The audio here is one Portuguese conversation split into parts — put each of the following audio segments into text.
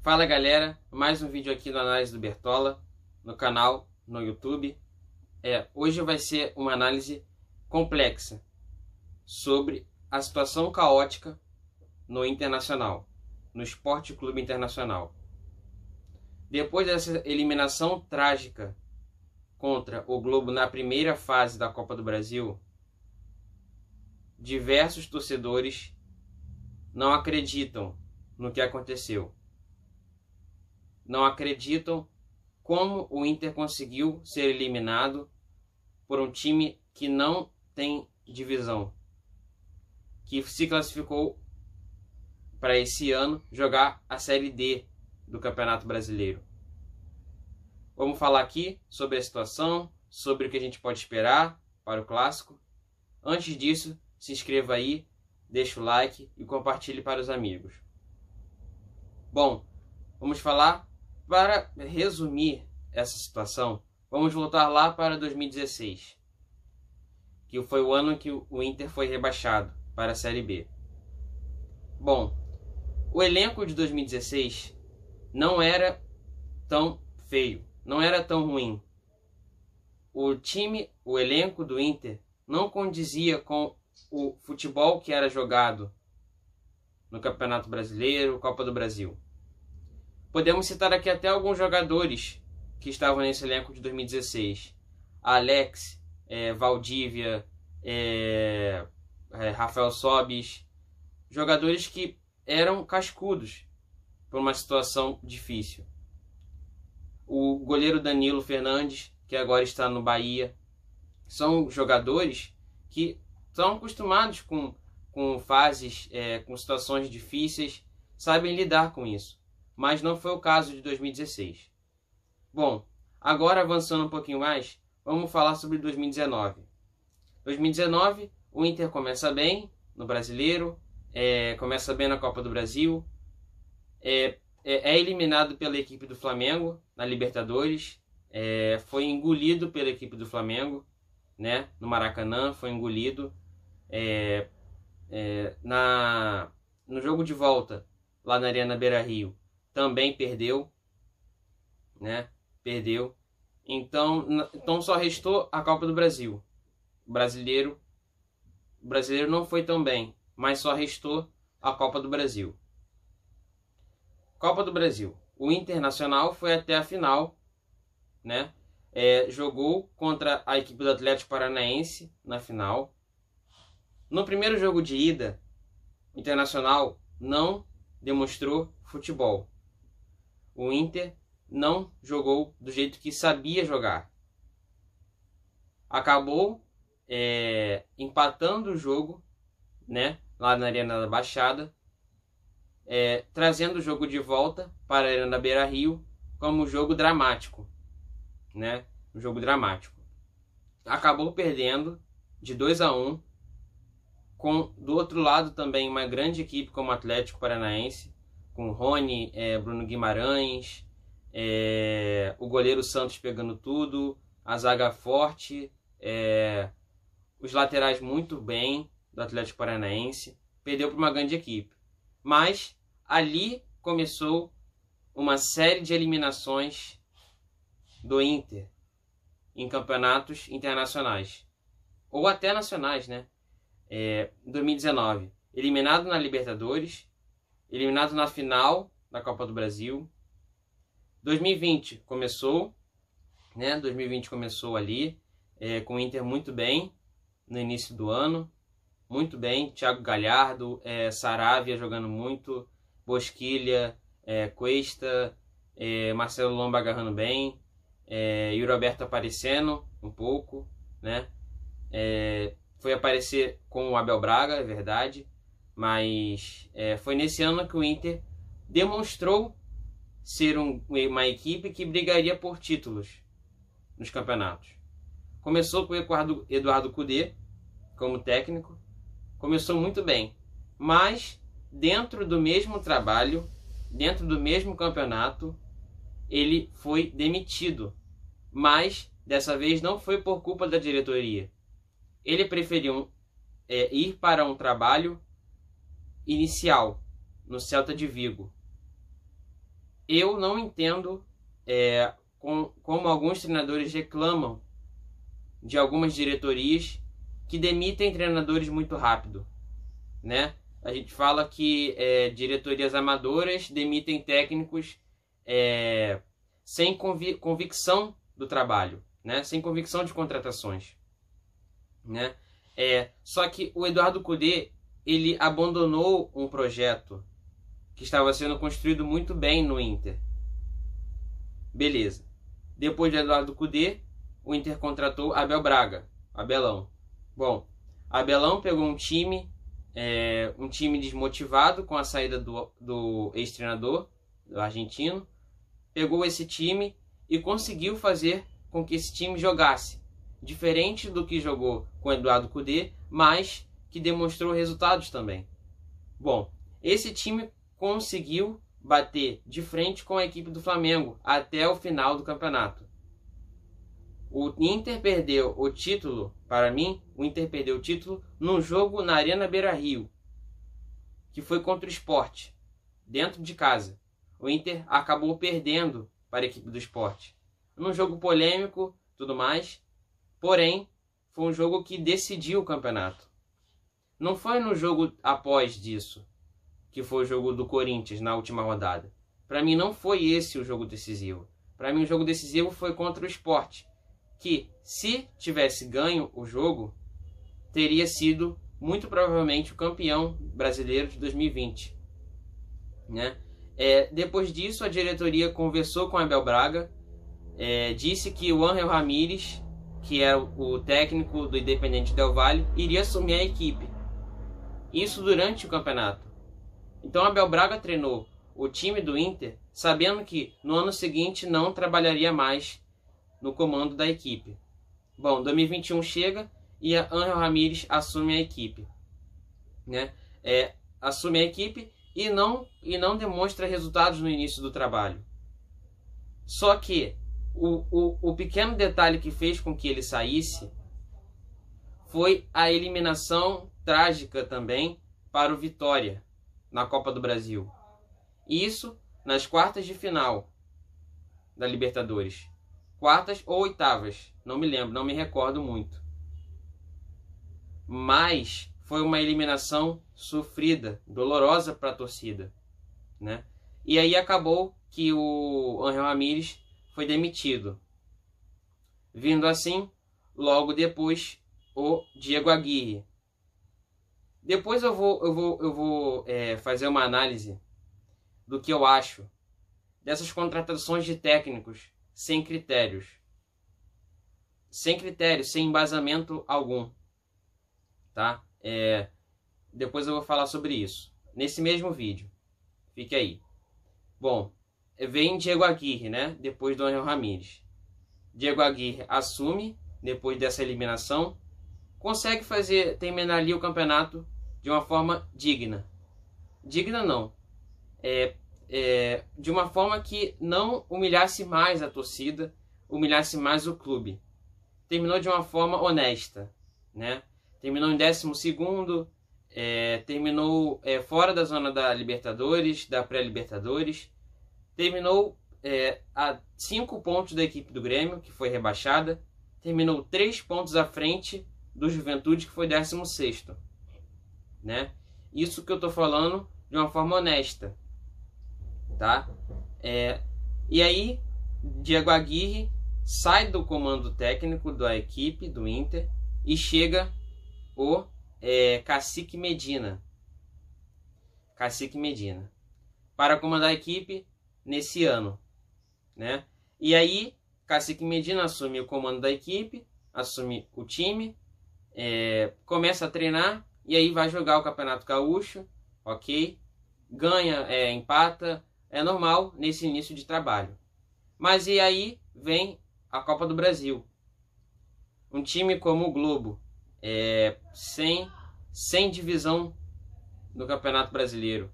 Fala galera, mais um vídeo aqui no Análise do Bertola, no canal, no YouTube. Hoje vai ser uma análise complexa sobre a situação caótica no Internacional, no Sport Clube Internacional. Depois dessa eliminação trágica contra o Globo na primeira fase da Copa do Brasil, diversos torcedores não acreditam no que aconteceu. Não acreditam como o Inter conseguiu ser eliminado por um time que não tem divisão, que se classificou para esse ano jogar a Série D do Campeonato Brasileiro. Vamos falar aqui sobre a situação, sobre o que a gente pode esperar para o Clássico. Antes disso, se inscreva aí, deixa o like e compartilhe para os amigos. Bom, vamos falar. Para resumir essa situação, vamos voltar lá para 2016, que foi o ano que o Inter foi rebaixado para a Série B. Bom, o elenco de 2016 não era tão feio, não era tão ruim. O elenco do Inter não condizia com o futebol que era jogado no Campeonato Brasileiro, Copa do Brasil. Podemos citar aqui até alguns jogadores que estavam nesse elenco de 2016. Alex, Valdívia, Rafael Sobis. Jogadores que eram cascudos por uma situação difícil. O goleiro Danilo Fernandes, que agora está no Bahia. São jogadores que estão acostumados com fases, com situações difíceis, sabem lidar com isso. Mas não foi o caso de 2016. Bom, agora avançando um pouquinho mais, vamos falar sobre 2019. 2019, o Inter começa bem no Brasileiro, começa bem na Copa do Brasil, é eliminado pela equipe do Flamengo na Libertadores, foi engolido pela equipe do Flamengo, né, no Maracanã, foi engolido. No jogo de volta, lá na Arena Beira-Rio, também perdeu, né? Perdeu. Então só restou a Copa do Brasil. O brasileiro não foi tão bem, mas só restou a Copa do Brasil. Copa do Brasil. O Internacional foi até a final, né? Jogou contra a equipe do Atlético Paranaense na final. No primeiro jogo de ida, o Internacional não demonstrou futebol. O Inter não jogou do jeito que sabia jogar. Acabou empatando o jogo, né, lá na Arena da Baixada, trazendo o jogo de volta para a Arena Beira-Rio como um jogo dramático, né, um jogo dramático. Acabou perdendo de 2-1, com do outro lado também uma grande equipe como o Atlético Paranaense, com Rony, Bruno Guimarães, o goleiro Santos pegando tudo, a zaga forte, os laterais muito bem do Atlético Paranaense. Perdeu para uma grande equipe. Mas ali começou uma série de eliminações do Inter em campeonatos internacionais, ou até nacionais, né? 2019, eliminado na Libertadores, eliminado na final da Copa do Brasil. 2020 começou, né? 2020 começou ali, com o Inter muito bem no início do ano, muito bem. Thiago Galhardo, Saravia jogando muito, Bosquilha, Cuesta, Marcelo Lomba agarrando bem, e o Roberto aparecendo um pouco, né? Foi aparecer com o Abel Braga, é verdade. Mas foi nesse ano que o Inter demonstrou ser uma equipe que brigaria por títulos nos campeonatos. Começou com o Eduardo Cudê como técnico. Começou muito bem. Mas dentro do mesmo trabalho, dentro do mesmo campeonato, ele foi demitido. Mas dessa vez não foi por culpa da diretoria. Ele preferiu ir para um trabalho inicial no Celta de Vigo, eu não entendo como alguns treinadores reclamam de algumas diretorias que demitem treinadores muito rápido, né? A gente fala que diretorias amadoras demitem técnicos sem convicção do trabalho, né? Sem convicção de contratações, né? Só que o Eduardo Cudê, ele abandonou um projeto que estava sendo construído muito bem no Inter. Beleza. Depois de Eduardo Cudê, o Inter contratou Abel Braga, Abelão. Bom, Abelão pegou um time desmotivado com a saída do ex-treinador, do argentino, pegou esse time e conseguiu fazer com que esse time jogasse, diferente do que jogou com Eduardo Cudê, mas que demonstrou resultados também. Bom, esse time conseguiu bater de frente com a equipe do Flamengo até o final do campeonato. O Inter perdeu o título, para mim, o Inter perdeu o título num jogo na Arena Beira-Rio, que foi contra o Sport, dentro de casa. O Inter acabou perdendo para a equipe do Sport. Num jogo polêmico, tudo mais, porém, foi um jogo que decidiu o campeonato. Não foi no jogo após disso, que foi o jogo do Corinthians na última rodada. Para mim não foi esse o jogo decisivo. Para mim o jogo decisivo foi contra o Sport, que se tivesse ganho o jogo, teria sido muito provavelmente o campeão brasileiro de 2020, né? Depois disso, a diretoria conversou com Abel Braga, disse que o Ángel Ramírez, que era o técnico do Independente Del Valle, iria assumir a equipe. Isso durante o campeonato. Então Abel Braga treinou o time do Inter sabendo que no ano seguinte não trabalharia mais no comando da equipe. Bom, 2021 chega e a Ángel Ramírez assume a equipe, né? Assume a equipe e não demonstra resultados no início do trabalho. Só que o pequeno detalhe que fez com que ele saísse foi a eliminação trágica também para o Vitória na Copa do Brasil. Isso nas quartas de final da Libertadores. Quartas ou oitavas, não me lembro, não me recordo muito. Mas foi uma eliminação sofrida, dolorosa para a torcida, né? E aí acabou que o Ángel Ramírez foi demitido. Vindo assim, logo depois, o Diego Aguirre. Depois eu vou fazer uma análise do que eu acho dessas contratações de técnicos sem critérios. Sem critério, sem embasamento algum. Tá? Depois eu vou falar sobre isso. Nesse mesmo vídeo. Fique aí. Bom, vem Diego Aguirre, né? Depois do Ángel Ramírez. Diego Aguirre assume, depois dessa eliminação, consegue terminar ali o campeonato de uma forma digna. Digna não. De uma forma que não humilhasse mais a torcida, humilhasse mais o clube. Terminou de uma forma honesta, né? Terminou em 12º, terminou fora da zona da Libertadores, da pré-Libertadores. Terminou a 5 pontos da equipe do Grêmio, que foi rebaixada. Terminou 3 pontos à frente do Juventude, que foi 16º. Né? Isso que eu estou falando de uma forma honesta. Tá? E aí, Diego Aguirre sai do comando técnico da equipe do Inter e chega o Cacique Medina. Cacique Medina. Para comandar a equipe nesse ano. Né? E aí, Cacique Medina assume o comando da equipe, assume o time, começa a treinar e aí vai jogar o Campeonato Gaúcho, ok? Ganha, empata, é normal nesse início de trabalho. Mas e aí vem a Copa do Brasil. Um time como o Globo, sem divisão no Campeonato Brasileiro.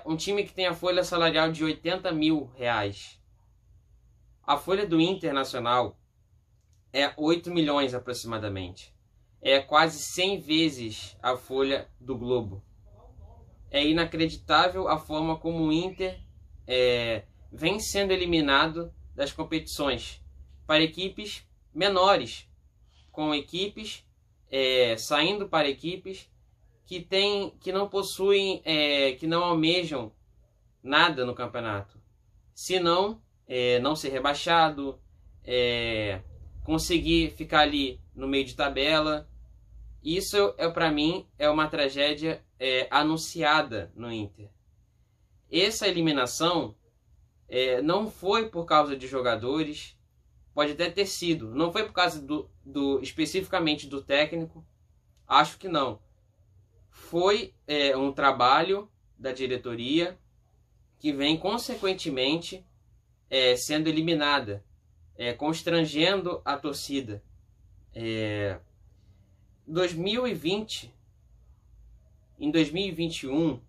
Um time que tem a folha salarial de R$80 mil. A folha do Internacional é 8 milhões aproximadamente. É quase 100 vezes a folha do Globo. É inacreditável a forma como o Inter vem sendo eliminado das competições para equipes menores, com equipes saindo para equipes que não possuem, que não almejam nada no campeonato, senão não ser rebaixado, conseguir ficar ali no meio de tabela. Isso para mim é uma tragédia anunciada no Inter. Essa eliminação não foi por causa de jogadores, pode até ter sido, não foi por causa especificamente do técnico, acho que não. Foi um trabalho da diretoria que vem consequentemente sendo eliminada, constrangendo a torcida. 2020, em 2021,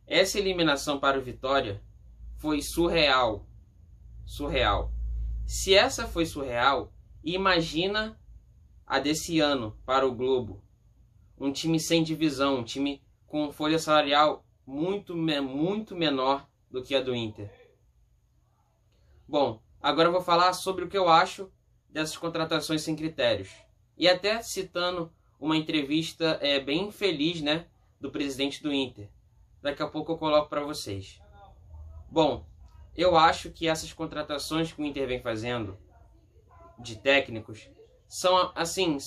essa eliminação para o Vitória foi surreal. Surreal. Se essa foi surreal, imagina a desse ano para o Globo. Um time sem divisão, um time com folha salarial muito menor do que a do Inter. Bom, agora eu vou falar sobre o que eu acho dessas contratações sem critérios. E até citando uma entrevista bem infeliz, né, do presidente do Inter. Daqui a pouco eu coloco para vocês. Bom, eu acho que essas contratações que o Inter vem fazendo de técnicos são assim,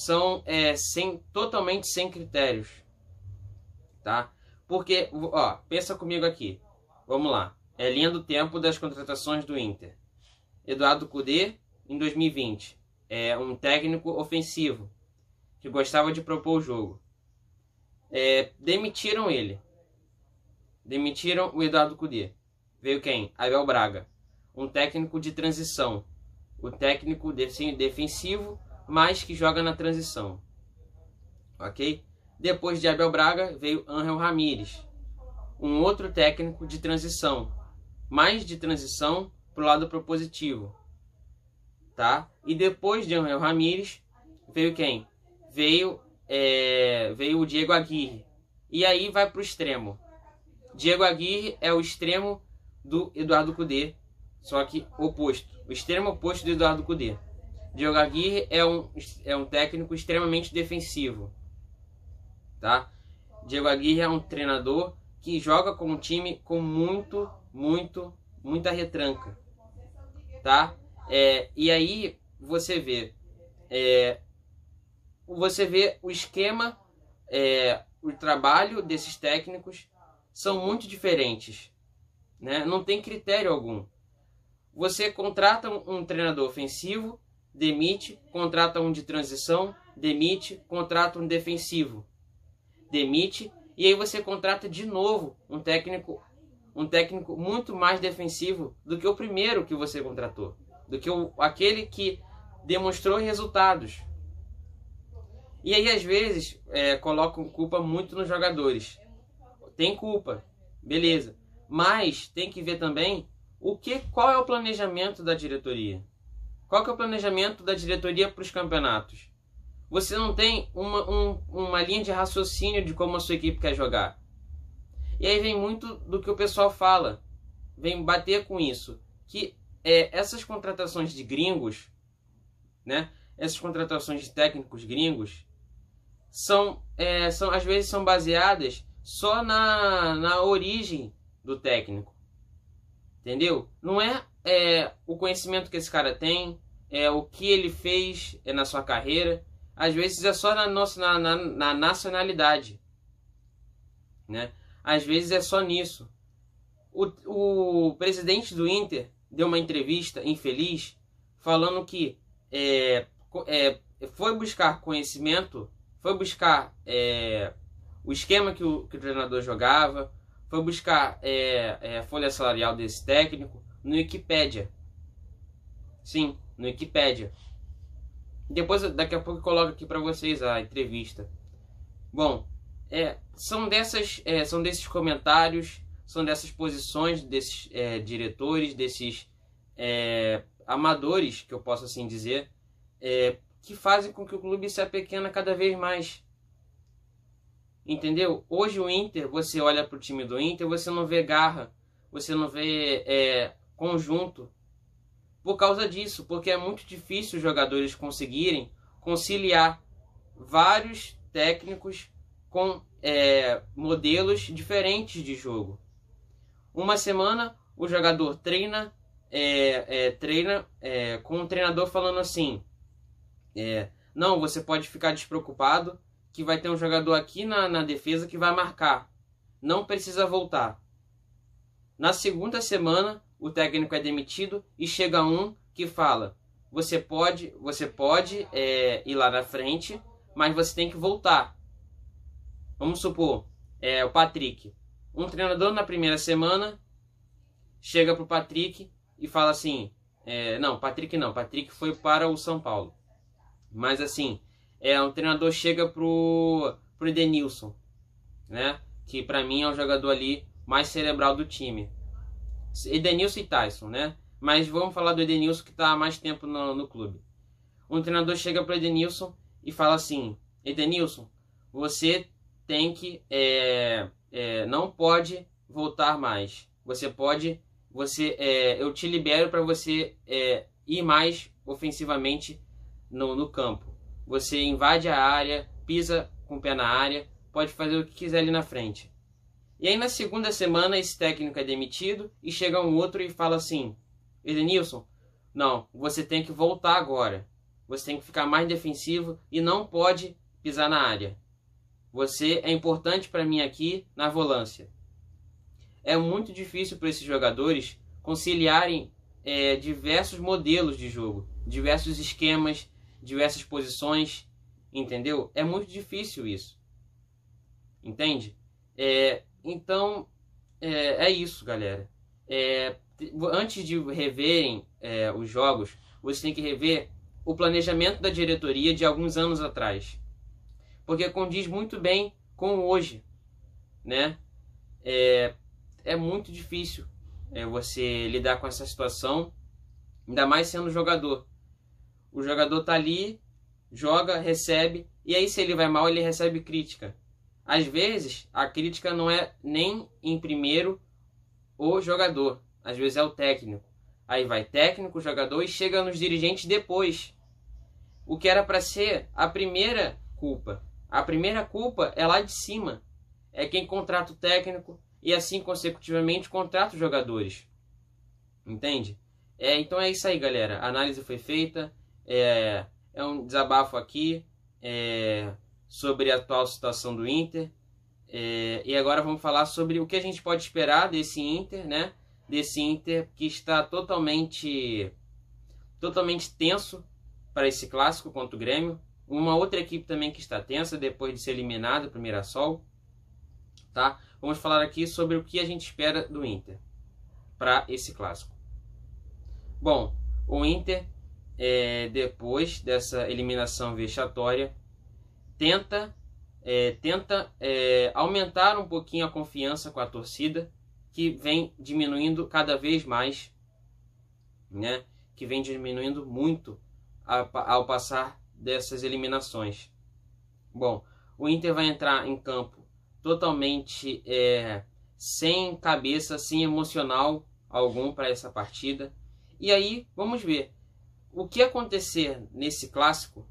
totalmente sem critérios, tá? Porque, ó, pensa comigo aqui. Vamos lá. Linha do tempo das contratações do Inter. Eduardo Cudê, em 2020, um técnico ofensivo que gostava de propor o jogo. Demitiram ele. Demitiram o Eduardo Cudê. Veio quem? Abel Braga, um técnico de transição, o técnico defensivo, mas que joga na transição, ok? Depois de Abel Braga veio Ángel Ramírez, um outro técnico de transição, mais de transição para o lado propositivo, tá? E depois de Ángel Ramírez veio quem? Veio o Diego Aguirre, e aí vai para o extremo. Diego Aguirre é o extremo do Eduardo Cudê, só que oposto, o extremo oposto do Eduardo Cudê. Diego Aguirre é um técnico extremamente defensivo, tá? Diego Aguirre é um treinador que joga com um time com muita retranca, tá? E aí você vê o esquema, o trabalho desses técnicos são muito diferentes, né? Não tem critério algum. Você contrata um treinador ofensivo, demite, contrata um de transição, demite, contrata um defensivo, demite, e aí você contrata de novo um técnico muito mais defensivo do que o primeiro que você contratou, do que aquele que demonstrou resultados. E aí às vezes colocam culpa muito nos jogadores. Tem culpa, beleza, mas tem que ver também qual é o planejamento da diretoria. Qual que é o planejamento da diretoria para os campeonatos? Você não tem uma linha de raciocínio de como a sua equipe quer jogar. E aí vem muito do que o pessoal fala, vem bater com isso, que essas contratações de gringos, né? Essas contratações de técnicos gringos às vezes são baseadas só na origem do técnico, entendeu? Não é o conhecimento que esse cara tem, o que ele fez na sua carreira. Às vezes é só na nacionalidade, né? Às vezes é só nisso. O presidente do Inter deu uma entrevista infeliz falando que foi buscar conhecimento, foi buscar o esquema que o treinador jogava, foi buscar a folha salarial desse técnico no Wikipédia. Sim, no Wikipédia. Daqui a pouco eu coloco aqui para vocês a entrevista. Bom, são desses comentários, são dessas posições desses diretores, desses amadores, que eu posso assim dizer, que fazem com que o clube se apequena cada vez mais. Entendeu? Hoje o Inter, você olha para o time do Inter, você não vê garra, você não vê conjunto por causa disso, porque é muito difícil os jogadores conseguirem conciliar vários técnicos com modelos diferentes de jogo. Uma semana o jogador treina com um treinador falando assim, não, você pode ficar despreocupado que vai ter um jogador aqui na defesa que vai marcar, não precisa voltar. Na segunda semana o técnico é demitido e chega um que fala, você pode ir lá na frente, mas você tem que voltar. Vamos supor, o Patrick. Um treinador na primeira semana chega pro Patrick e fala assim, Patrick foi para o São Paulo. Mas assim, um treinador chega pro Edenilson, né? Que para mim é o jogador ali mais cerebral do time. Edenilson e Tyson, né? Mas vamos falar do Edenilson que está há mais tempo no clube. Um treinador chega para o Edenilson e fala assim, Edenilson, você tem que não pode voltar mais. Eu te libero para você ir mais ofensivamente no campo. Você invade a área, pisa com o pé na área, pode fazer o que quiser ali na frente. E aí na segunda semana esse técnico é demitido e chega um outro e fala assim, Edenilson, não, você tem que voltar agora. Você tem que ficar mais defensivo e não pode pisar na área. Você é importante para mim aqui na volância. É muito difícil para esses jogadores conciliarem diversos modelos de jogo, diversos esquemas, diversas posições, entendeu? É muito difícil isso, entende? Então, é isso, galera. Antes de reverem os jogos, você tem que rever o planejamento da diretoria de alguns anos atrás, porque condiz muito bem com hoje, né? É muito difícil você lidar com essa situação, ainda mais sendo jogador. O jogador tá ali, joga, recebe, e aí se ele vai mal, ele recebe crítica. Às vezes, a crítica não é nem em primeiro o jogador, às vezes é o técnico. Aí vai técnico, jogador e chega nos dirigentes depois. O que era para ser a primeira culpa. A primeira culpa é lá de cima. É quem contrata o técnico e assim consecutivamente contrata os jogadores. Entende? Então é isso aí, galera. A análise foi feita. É um desabafo aqui sobre a atual situação do Inter. E agora vamos falar sobre o que a gente pode esperar desse Inter, né? Desse Inter que está totalmente tenso para esse clássico contra o Grêmio. Uma outra equipe também que está tensa depois de ser eliminada para o Mirassol. Tá? Vamos falar aqui sobre o que a gente espera do Inter para esse clássico. Bom, o Inter, depois dessa eliminação vexatória, tenta aumentar um pouquinho a confiança com a torcida, que vem diminuindo cada vez mais, né? Que vem diminuindo muito ao passar dessas eliminações. Bom, o Inter vai entrar em campo totalmente sem cabeça, sem emocional algum para essa partida. E aí, vamos ver. O que acontecer nesse clássico,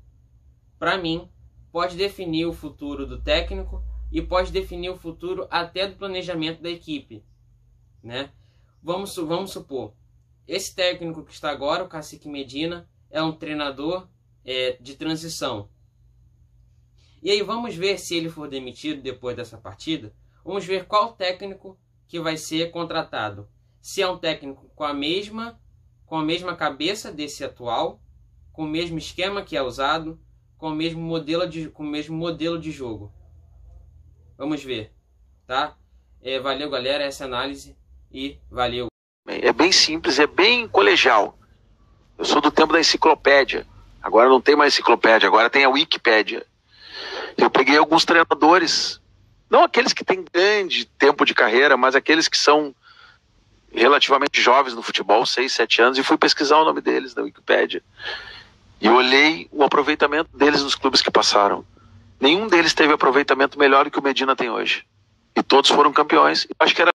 para mim, pode definir o futuro do técnico e pode definir o futuro até do planejamento da equipe, né? Vamos supor, esse técnico que está agora, o Cacique Medina, é um treinador de transição. E aí vamos ver, se ele for demitido depois dessa partida, vamos ver qual técnico que vai ser contratado. Se é um técnico com a mesma cabeça desse atual, com o mesmo esquema que é usado, com o mesmo modelo de jogo. Vamos ver, tá? Valeu, galera, essa análise e valeu. É bem simples, é bem colegial. Eu sou do tempo da enciclopédia. Agora não tem mais enciclopédia, agora tem a Wikipédia. Eu peguei alguns treinadores, não aqueles que têm grande tempo de carreira, mas aqueles que são relativamente jovens no futebol, 6, 7 anos, e fui pesquisar o nome deles na Wikipédia. E olhei o aproveitamento deles nos clubes que passaram. Nenhum deles teve aproveitamento melhor do que o Medina tem hoje. E todos foram campeões. Eu acho que era